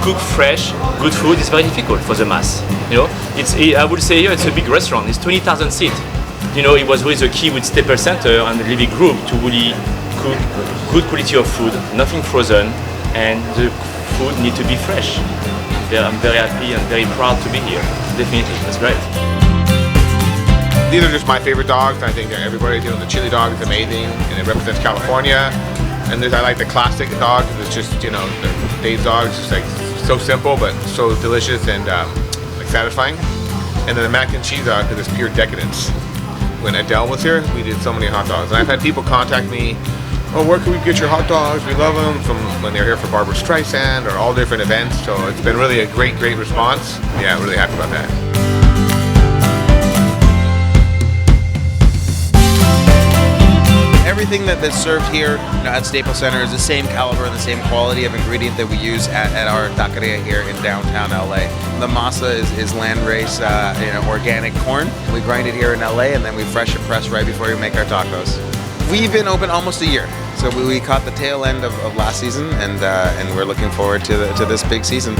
cook fresh, good food is very difficult for the mass. You know, I would say here it's a big restaurant. It's 20,000 seats. You know, it was really the key with Staples Center and the Living Group to really cook good quality of food, nothing frozen, and the food need to be fresh. I'm very happy and very proud to be here. Definitely, that's great. These are just my favorite dogs. I think everybody doing the chili dog is amazing, and it represents California. And I like the classic dog. It's just, you know, the Dave's dog is just like so simple but so delicious and like satisfying. And then the mac and cheese dog is pure decadence. When Adele was here, we did so many hot dogs. And I've had people contact me, oh, where can we get your hot dogs? We love them, from when they were here for Barbara Streisand or all different events. So it's been really a great response. Yeah, really happy about that. Everything that's served here at Staples Center is the same caliber and the same quality of ingredient that we use at our taqueria here in downtown LA. The masa is land-raised organic corn. We grind it here in LA and then we fresh and press right before we make our tacos. We've been open almost a year, so we caught the tail end of last season, and we're looking forward to this big season.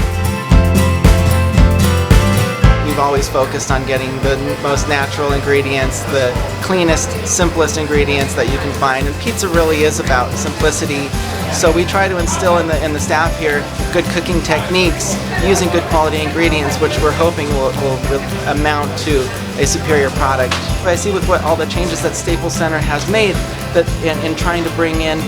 We've always focused on getting the most natural ingredients, the cleanest, simplest ingredients that you can find, and pizza really is about simplicity. So we try to instill in the staff here good cooking techniques using good quality ingredients, which we're hoping will amount to a superior product. I see with all the changes that Staples Center has made, that in trying to bring in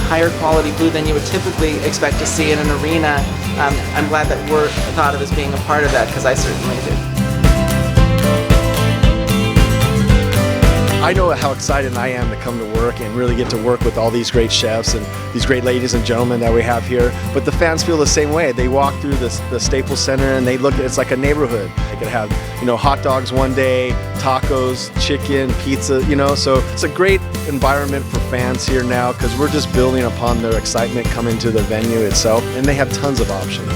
higher quality food than you would typically expect to see in an arena, I'm glad that we're thought of as being a part of that, because I certainly do. I know how excited I am to come to work and really get to work with all these great chefs and these great ladies and gentlemen that we have here. But the fans feel the same way. They walk through the Staples Center and they look at it's like a neighborhood. They could have, you know, hot dogs one day, tacos, chicken, pizza, you know. So it's a great environment for fans here now, because we're just building upon their excitement coming to the venue itself, and they have tons of options.